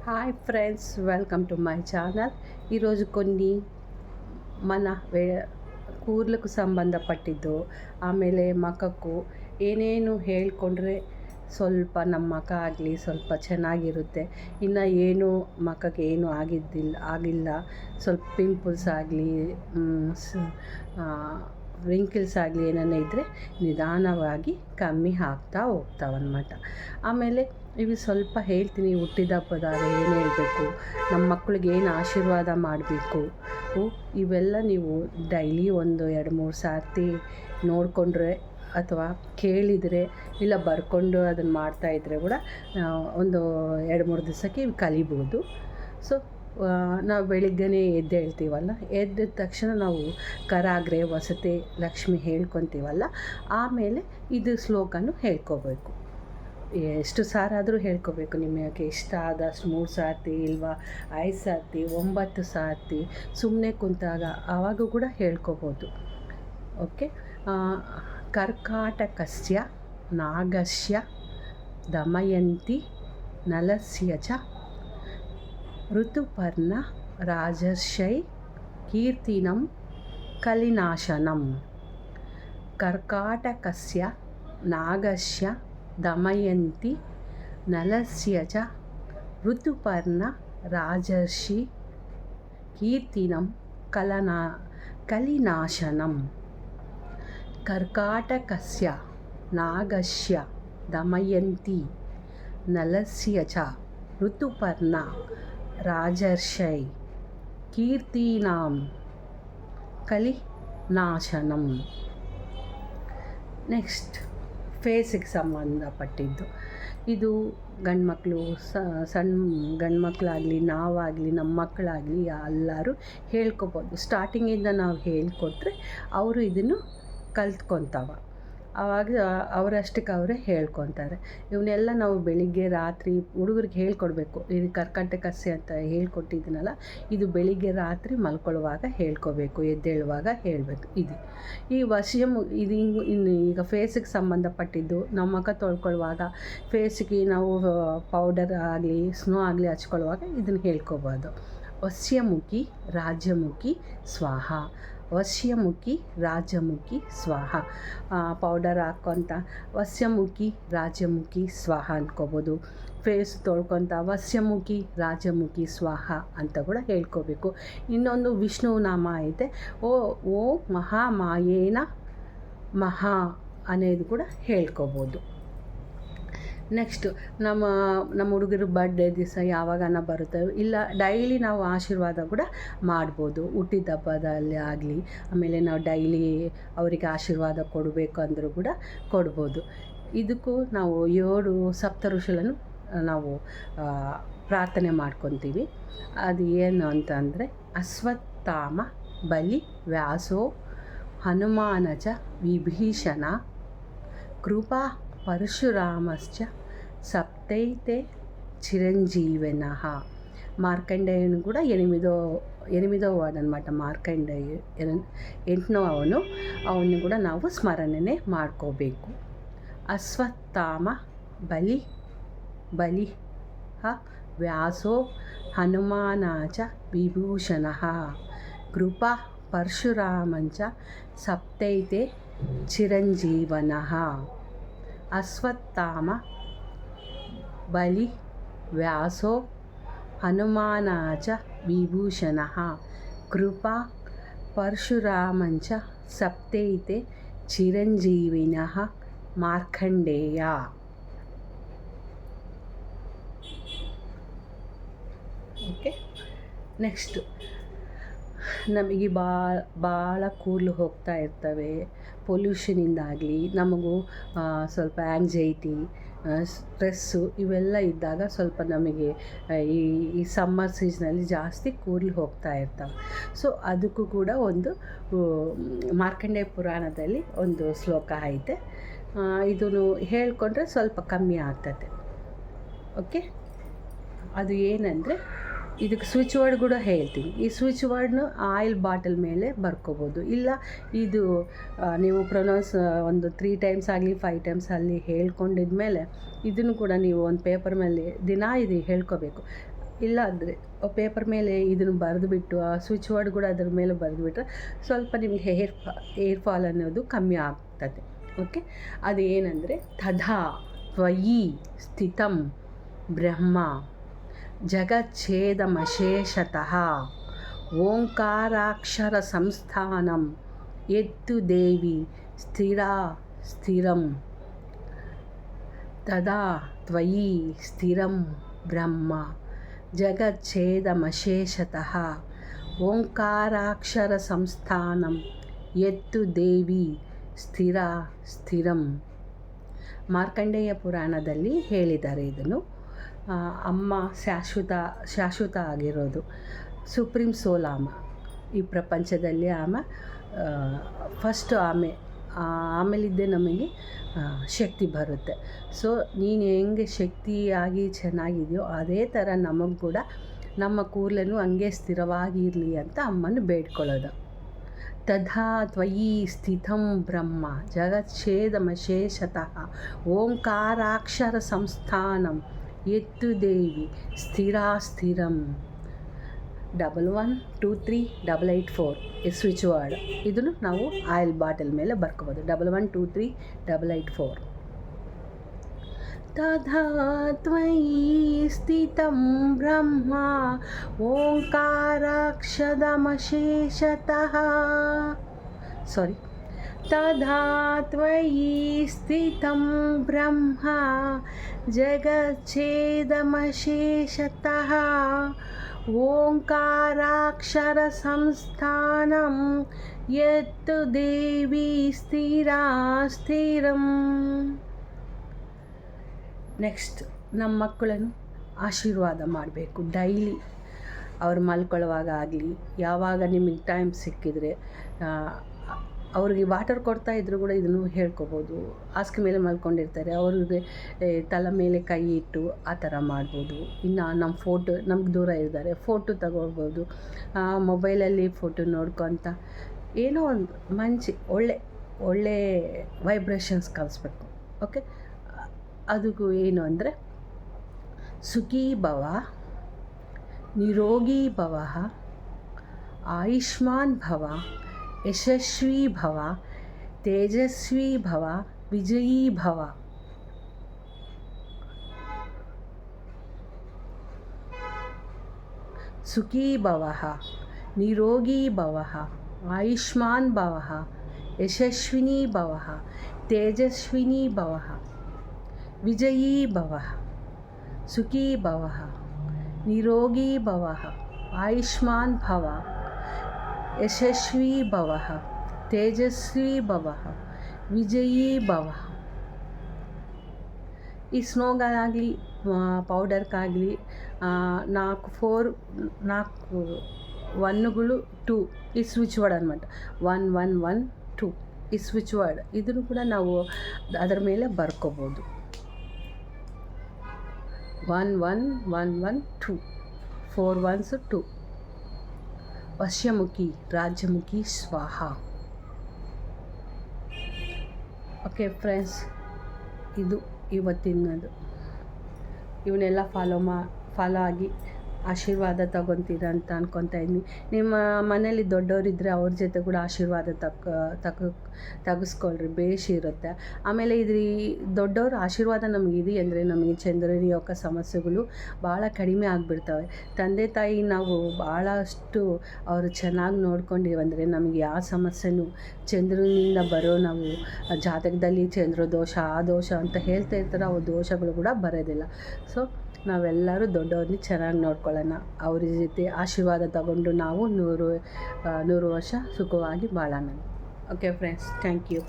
Hi friends, welcome to my channel. ఈరోజు కొన్ని మన ಕೂದಲಕ್ಕೂ ಸಂಬಂಧಪಟ್ಟಿದ್ದು, ಆಮೇಲೆ ಮಖಕ್ಕೂ ಏನೇನು ಹೇಳ್ಕೊಂಡ್ರೆ ಸ್ವಲ್ಪ ನಮ್ಮ ಮಖ ಆಗಲಿ ಸ್ವಲ್ಪ ಚೆನ್ನಾಗಿರುತ್ತೆ, ಇನ್ನು ಏನು ಮಖಕ್ಕೆ ಏನು ಆಗಿಲ್ಲ, ಸ್ವಲ್ಪ ಪಿಂಪಲ್ಸ್ ಆಗಲಿ ರಿಂಕಲ್ಸ್ ಆಗಲಿ ಏನನ್ನ ಇದ್ದರೆ ನಿಧಾನವಾಗಿ ಕಮ್ಮಿ ಆಗ್ತಾ ಹೋಗ್ತಾವನ್ನమాట. ಆಮೇಲೆ ಇವು ಸ್ವಲ್ಪ ಹೇಳ್ತೀನಿ. ಹುಟ್ಟಿದ ಹಬ್ಬದಾಗ ಏನು ಹೇಳಬೇಕು, ನಮ್ಮ ಮಕ್ಕಳಿಗೆ ಏನು ಆಶೀರ್ವಾದ ಮಾಡಬೇಕು, ಇವೆಲ್ಲ ನೀವು ಡೈಲಿ ಒಂದು 2-3 ಸಾರ್ತಿ ನೋಡಿಕೊಂಡ್ರೆ ಅಥವಾ ಕೇಳಿದರೆ ಇಲ್ಲ ಬರ್ಕೊಂಡು ಅದನ್ನು ಮಾಡ್ತಾಯಿದ್ರೆ ಕೂಡ ಒಂದು 2-3 ದಿವಸಕ್ಕೆ ಇವು ಕಲಿಬೋದು. ಸೊ ನಾವು ಬೆಳಿಗ್ಗೆನೇ ಎದ್ದೇಳ್ತೀವಲ್ಲ, ಎದ್ದ ತಕ್ಷಣ ನಾವು ಕರಾಗ್ರೆ ವಸತೆ ಲಕ್ಷ್ಮಿ ಹೇಳ್ಕೊತೀವಲ್ಲ, ಆಮೇಲೆ ಇದು ಶ್ಲೋಕನೂ ಹೇಳ್ಕೋಬೇಕು. ಎಷ್ಟು ಸಾರಾದರೂ ಹೇಳ್ಕೋಬೇಕು, ನಿಮಗೆ ಇಷ್ಟ ಆದಷ್ಟು 3 ಸಾರ್ತಿ ಇಲ್ವಾ 5 ಸಾರ್ತಿ 9 ಸಾರ್ತಿ ಸುಮ್ಮನೆ ಕುಂತಾಗ ಆವಾಗೂ ಕೂಡ ಹೇಳ್ಕೋಬೋದು. ಓಕೆ. ಕರ್ಕಾಟಕಸ್ಯ ನಾಗಸ್ಯ ದಮಯಂತಿ ನಲಸ್ಯ ಚ ಋತುಪರ್ಣ ರಾಜರ್ಷೈ ಕೀರ್ತಿನಂ ಕಲಿನಾಶನಂ. ಕರ್ಕಾಟಕಸ್ಯ ನಾಗಸ್ಯ ದಮಯಂತಿ ನಲಸ್ಯ ಚ ಋತುಪರ್ಣ ರಾಜರ್ಷಿ ಕೀರ್ತಿನಂ ಕಲಿನಾಶನಂ. ಕರ್ಕಾಟಕಸ್ಯ ನಾಗಸ್ಯ ದಮಯಂತಿ ನಲಸ್ಯ ಚ ಋತುಪರ್ಣ ರಾಜರ್ಷೈ ಕೀರ್ತಿನಾಂ ಕಲಿನಾಶನಂ. ನೆಕ್ಸ್ಟ್, ಫೇಸಿಗೆ ಸಂಬಂಧಪಟ್ಟಿದ್ದು. ಇದು ಗಂಡ್ಮಕ್ಳು ಸಣ್ಣ ಗಂಡ್ಮಕ್ಳಾಗಲಿ ನಾವಾಗಲಿ ನಮ್ಮ ಮಕ್ಕಳಾಗಲಿ ಎಲ್ಲರೂ ಹೇಳ್ಕೊಬೋದು. ಸ್ಟಾರ್ಟಿಂಗಿಂದ ನಾವು ಹೇಳ್ಕೊಟ್ರೆ ಅವರು ಇದನ್ನು ಕಲ್ತ್ಕೊತಾವ. ಆವಾಗ ಅವರಷ್ಟಕ್ಕೆ ಅವರೇ ಹೇಳ್ಕೊತಾರೆ. ಇವನ್ನೆಲ್ಲ ನಾವು ಬೆಳಿಗ್ಗೆ ರಾತ್ರಿ ಹುಡುಗರಿಗೆ ಹೇಳ್ಕೊಡ್ಬೇಕು. ಇದು ಕರ್ಕಾಟಕಸ್ಯ ಅಂತ ಹೇಳ್ಕೊಟ್ಟಿದ್ದೀನಲ್ಲ, ಇದು ಬೆಳಿಗ್ಗೆ ರಾತ್ರಿ ಮಲ್ಕೊಳ್ಳುವಾಗ ಹೇಳ್ಕೊಬೇಕು, ಎದ್ದೇಳುವಾಗ ಹೇಳಬೇಕು. ಈ ಇದು ಇನ್ನು ಈಗ ಫೇಸಿಗೆ ಸಂಬಂಧಪಟ್ಟಿದ್ದು. ನಮ್ಮ ಮುಖ ತೊಳ್ಕೊಳ್ಳುವಾಗ ಫೇಸಿಗೆ ನಾವು ಪೌಡರ್ ಆಗಲಿ ಸ್ನೋ ಆಗಲಿ ಹಚ್ಕೊಳ್ಳುವಾಗ ಇದನ್ನು ಹೇಳ್ಕೊಬೋದು. ವಸ್ಯಮುಖಿ ರಾಜ್ಯಮುಖಿ ಸ್ವಾಹ. ವಸ್ಯಮುಖಿ ರಾಜಮುಖಿ ಸ್ವಾಹ. ಪೌಡರ್ ಹಾಕ್ಕೊತ ವಸ್ಯಮುಖಿ ರಾಜಮುಖಿ ಸ್ವಾಹ ಅಂದ್ಕೋಬೋದು. ಫೇಸ್ ತೊಳ್ಕೊತ ವಸ್ಯಮುಖಿ ರಾಜಮುಖಿ ಸ್ವಾಹ ಅಂತ ಕೂಡ ಹೇಳ್ಕೋಬೇಕು. ಇನ್ನೊಂದು ವಿಷ್ಣು ನಾಮ ಐತೆ, ಓ ಮಹಾಮಾಯೇನ ಮಹಾ ಅನ್ನೋದು ಕೂಡ ಹೇಳ್ಕೋಬೋದು. ನೆಕ್ಸ್ಟು, ನಮ್ಮ ಹುಡುಗರು ಬರ್ಡೇ ದಿವಸ ಯಾವಾಗನ ಬರುತ್ತವೆ, ಇಲ್ಲ ಡೈಲಿ ನಾವು ಆಶೀರ್ವಾದ ಕೂಡ ಮಾಡ್ಬೋದು. ಹುಟ್ಟಿದ ಹಬ್ಬದಲ್ಲಿ ಆಗಲಿ, ಆಮೇಲೆ ನಾವು ಡೈಲಿ ಅವರಿಗೆ ಆಶೀರ್ವಾದ ಕೊಡಬೇಕು ಅಂದರೂ ಕೂಡ ಕೊಡ್ಬೋದು. ಇದಕ್ಕೂ ನಾವು 7 ಸಪ್ತಋಷಿಗಳನ್ನು ನಾವು ಪ್ರಾರ್ಥನೆ ಮಾಡ್ಕೊತೀವಿ. ಅದು ಏನು ಅಂತಂದರೆ, ಅಶ್ವತ್ಥಾಮ ಬಲಿ ವ್ಯಾಸೋ ಹನುಮಾನ ಚ ವಿಭೀಷಣ ಕೃಪಾ ಪರಶುರಾಮಶ್ಚ ಸಪ್ತೈತೆ ಚಿರಂಜೀವಿನಃ. ಮಾರ್ಕಂಡೇಯನು ಕೂಡ 8వ ವಾರ್ಡನమాట. ಮಾರ್ಕಂಡೇಯ 8ನೇ ಅವನು ಕೂಡ ನಾವು ಸ್ಮರಣೆ ಮಾಡ್ಕೋಬೇಕು. ಅಶ್ವತ್ಥಾಮ ಬಲಿ ವ್ಯಾಸೋ ಹನುಮಾನ ಚ ವಿಭೂಷಣ ಕೃಪಾ ಪರಶುರಾಮಂಚ ಸಪ್ತೈತೆ ಚಿರಂಜೀವನಃ. ಅಶ್ವತ್ಥಾಮ ಬಲಿ ವ್ಯಾಸೋ ಹನುಮಾನ ಚ ವಿಭೂಷಣ ಕೃಪಾ ಪರಶುರಾಮಂಚ ಸಪ್ತೈತೆ ಚಿರಂಜೀವಿನಃ ಮಾರ್ಕಂಡೇಯ. ಓಕೆ. ನೆಕ್ಸ್ಟು, ನಮಗೆ ಭಾಳ ಕೂದಲು ಹೋಗ್ತಾ ಇರ್ತವೆ ಪೊಲ್ಯೂಷನಿಂದಾಗಲಿ, ನಮಗೂ ಸ್ವಲ್ಪ ಆ್ಯಂಗ್ಸೈಟಿ ಸ್ಟ್ರೆಸ್ಸು ಇವೆಲ್ಲ ಇದ್ದಾಗ ಸ್ವಲ್ಪ ನಮಗೆ ಈ ಸಮ್ಮರ್ ಸೀಸನಲ್ಲಿ ಜಾಸ್ತಿ ಕೂದಲು ಹೋಗ್ತಾ ಇರ್ತವೆ. ಸೊ ಅದಕ್ಕೂ ಕೂಡ ಒಂದು ಮಾರ್ಕಂಡೇಯ ಪುರಾಣದಲ್ಲಿ ಒಂದು ಶ್ಲೋಕ ಐತೆ. ಇದನ್ನು ಹೇಳ್ಕೊಂಡ್ರೆ ಸ್ವಲ್ಪ ಕಮ್ಮಿ ಆಗ್ತದೆ. ಓಕೆ. ಅದು ಏನಂದರೆ, ಇದಕ್ಕೆ ಸ್ವಿಚ್ ವರ್ಡ್ ಕೂಡ ಹೇಳ್ತೀನಿ. ಈ ಸ್ವಿಚ್ ವರ್ಡ್ನು ಆಯಿಲ್ ಬಾಟಲ್ ಮೇಲೆ ಬರ್ಕೋಬೋದು. ಇಲ್ಲ ಇದು ನೀವು ಪ್ರೊನೌನ್ಸ್ ಒಂದು 3 ಟೈಮ್ಸ್ ಆಗಲಿ 5 ಟೈಮ್ಸ್ ಅಲ್ಲಿ ಹೇಳ್ಕೊಂಡಿದ್ಮೇಲೆ ಇದನ್ನು ಕೂಡ ನೀವು ಒಂದು ಪೇಪರ್ ಮೇಲೆ ದಿನ ಇದು ಹೇಳ್ಕೋಬೇಕು. ಇಲ್ಲ ಅಂದರೆ ಪೇಪರ್ ಮೇಲೆ ಇದನ್ನು ಬರೆದುಬಿಟ್ಟು ಆ ಸ್ವಿಚ್ ವರ್ಡ್ ಕೂಡ ಅದ್ರ ಮೇಲೆ ಬರೆದುಬಿಟ್ರೆ ಸ್ವಲ್ಪ ನಿಮಗೆ ಹೇರ್ ಫಾಲ್ ಅನ್ನೋದು ಕಮ್ಮಿ ಆಗ್ತದೆ. ಓಕೆ, ಅದೇನೆಂದರೆ ತಥಾ ತ್ವಯಿ ಸ್ಥಿತಂ ಬ್ರಹ್ಮ ಜಗಚ್ಛೇದಮಶೇಷತಃ ಓಂಕಾರಾಕ್ಷರ ಸಂಸ್ಥಾನಂ ಎತ್ತು ದೇವಿ ಸ್ಥಿರಂ ತದಾ ತ್ವಯಿ ಸ್ಥಿರಂ ಬ್ರಹ್ಮ ಜಗಚ್ಛೇದಮಶೇಷತಃ ಓಂಕಾರಾಕ್ಷರ ಸಂಸ್ಥಾನಂ ಎತ್ತು ದೇವಿ ಸ್ಥಿರಂ. ಮಾರ್ಕಂಡೇಯ ಪುರಾಣದಲ್ಲಿ ಹೇಳಿದ್ದಾರೆ ಇದನ್ನು. ಅಮ್ಮ ಶಾಶ್ವತ ಆಗಿರೋದು, ಸುಪ್ರೀಂ ಸೋಲ್ ಆಮ ಈ ಪ್ರಪಂಚದಲ್ಲಿ ಫಸ್ಟ್ ಆಮೇಲಿದ್ದೇ ನಮಗೆ ಶಕ್ತಿ ಬರುತ್ತೆ. ಸೊ ನೀನು ಹೆಂಗೆ ಶಕ್ತಿಯಾಗಿ ಚೆನ್ನಾಗಿದೆಯೋ ಅದೇ ಥರ ನಮಗೆ ಕೂಡ ನಮ್ಮ ಕೂದಲನ್ನು ಹಂಗೆ ಸ್ಥಿರವಾಗಿರಲಿ ಅಂತ ಅಮ್ಮನ ಬೇಡ್ಕೊಳ್ಳೋದು. ತಥಾ ತ್ವಯಿ ಸ್ಥಿತಂ ಬ್ರಹ್ಮ ಜಗಚ್ಛೇದಮಶೇಷತಃ ಓಂಕಾರಾಕ್ಷರ ಸಂಸ್ಥಾನಂ ಎತ್ತು ದೇವಿ ಸ್ಥಿರಂ 11238884 ಸ್ವಿಚ್ ವರ್ಡ್. ಇದನ್ನು ನಾವು ಆಯಿಲ್ ಬಾಟಲ್ ಮೇಲೆ ಬರ್ಕೋಬೋದು. 11238884. ತಥಾ ತ್ವಯಿ ಸ್ಥಿತಂ ಬ್ರಹ್ಮ ಓಂಕಾರಾಕ್ಷರಮಶೇಷತಃ ತಥಾ ತ್ವಯಿ ಸ್ಥಿತಂ ಬ್ರಹ್ಮ ಜಗಚ್ಛೇದಮಶೇಷತಃ ಓಂಕಾರಾಕ್ಷರ ಸಂಸ್ಥಾನಂ ಯತ್ತು ದೇವಿ ಸ್ಥಿರಂ. ನೆಕ್ಸ್ಟ್, ನಮ್ಮ ಮಕ್ಕಳನ್ನು ಆಶೀರ್ವಾದ ಮಾಡಬೇಕು ಡೈಲಿ. ಅವ್ರು ಮಲ್ಕೊಳ್ಳುವಾಗ ಆಗಲಿ, ಯಾವಾಗ ನಿಮಗೆ ಟೈಮ್ ಸಿಕ್ಕಿದರೆ ಅವ್ರಿಗೆ ವಾಟರ್ ಕೊಡ್ತಾ ಇದ್ದರೂ ಕೂಡ ಇದನ್ನು ಹೇಳ್ಕೊಬೋದು. ಹಾಸಿಗೆ ಮೇಲೆ ಮಲ್ಕೊಂಡಿರ್ತಾರೆ, ಅವ್ರಿಗೆ ತಲೆ ಮೇಲೆ ಕೈ ಇಟ್ಟು ಆ ಥರ ಮಾಡ್ಬೋದು. ಇನ್ನು ನಮ್ಮ ಫೋಟೋ, ನಮ್ಗೆ ದೂರ ಇದ್ದಾರೆ, ಫೋಟೋ ತಗೊಳ್ಬೋದು. ಮೊಬೈಲಲ್ಲಿ ಫೋಟೋ ನೋಡ್ಕೊತ ಏನೋ ಒಂದು ಒಳ್ಳೆ ವೈಬ್ರೇಷನ್ಸ್ ಕಲಿಸ್ಬೇಕು. ಓಕೆ, ಅದಕ್ಕೂ ಏನು ಅಂದರೆ ಸುಖೀ ಭವ, ನಿರೋಗಿ ಭವ, ಆಯುಷ್ಮಾನ್ ಭವ, ಯಶಸ್ವಿ ಭವ, ತೇಜಸ್ವಿ ಭವ, ವಿಜಯೀ ಭವ. ಸುಖೀ ಭವ, ನಿರೋಗಿ ಭವ, ಆಯುಷ್ಮಾನ್ ಭವ, ಯಶಸ್ವಿನಿ ಭವ, ತೇಜಸ್ವಿನಿ ಭವ, ವಿಜಯೀ ಭವ. ಸುಖೀ ಭವ, ನಿರೋಗಿ ಭವ, ಆಯುಷ್ಮಾನ್ ಭವ, ಯಶಸ್ವಿ ಭವ, ತೇಜಸ್ವಿ ಭವ, ವಿಜಯೀ ಭವ. ಈ ಸ್ನೋಗಾಗಲಿ ಪೌಡರ್ಗಾಗಲಿ 4 1ಗಳು 2 ಈ ಸ್ವಿಚ್ ವರ್ಡ್ ಅನ್ನమాట. 1112 ಈ ಸ್ವಿಚ್ ವರ್ಡ್, ಇದನ್ನು ಕೂಡ ನಾವು ಅದರ ಮೇಲೆ ಬರ್ಕೋಬೋದು. 11112 4 1s 2. ವಶ್ಯಮುಖಿ, ರಾಜ್ಯಮುಖಿ, ಸ್ವಾಹ. ಓಕೆ ಫ್ರೆಂಡ್ಸ್, ಇದು ಇವತ್ತಿನದು. ಇವನ್ನೆಲ್ಲ ಫಾಲೋ ಆಗಿ ಆಶೀರ್ವಾದ ತಗೊತೀರ ಅಂತ ಅನ್ಕೊತಾ ಇದ್ದೀನಿ. ನಿಮ್ಮ ಮನೇಲಿ ದೊಡ್ಡವರಿದ್ದರೆ ಅವ್ರ ಜೊತೆ ಕೂಡ ಆಶೀರ್ವಾದ ತೆಗೆಸ್ಕೊಳ್ರಿ, ಬೇಷ್ ಇರುತ್ತೆ. ಆಮೇಲೆ ದೊಡ್ಡವ್ರ ಆಶೀರ್ವಾದ ನಮಗಿದೆ ಅಂದರೆ ನಮಗೆ ಚಂದ್ರನಿಯೋಗ ಸಮಸ್ಯೆಗಳು ಭಾಳ ಕಡಿಮೆ ಆಗಿಬಿಡ್ತವೆ. ತಂದೆ ತಾಯಿ ನಾವು ಭಾಳಷ್ಟು ಅವರು ಚೆನ್ನಾಗಿ ನೋಡ್ಕೊಂಡಿವಂದರೆ ನಮಗೆ ಯಾವ ಸಮಸ್ಯೆನೂ ಚಂದ್ರನಿಂದ ಬರೋ, ನಾವು ಜಾತಕದಲ್ಲಿ ಚಂದ್ರ ದೋಷ ಆ ದೋಷ ಅಂತ ಹೇಳ್ತಾ ಇರ್ತಾರೆ, ಅವು ದೋಷಗಳು ಕೂಡ ಬರೋದಿಲ್ಲ. ಸೊ ನಾವೆಲ್ಲರೂ ದೊಡ್ಡವ್ರನ್ನ ಚೆನ್ನಾಗಿ ನೋಡ್ಕೊಳ್ಳೋಣ. ಅವ್ರ ಜೊತೆ ಆಶೀರ್ವಾದ ತಗೊಂಡು ನಾವು 100 ವರ್ಷ ಸುಖವಾಗಿ ಬಾಳೋಣ. Okay friends, thank you.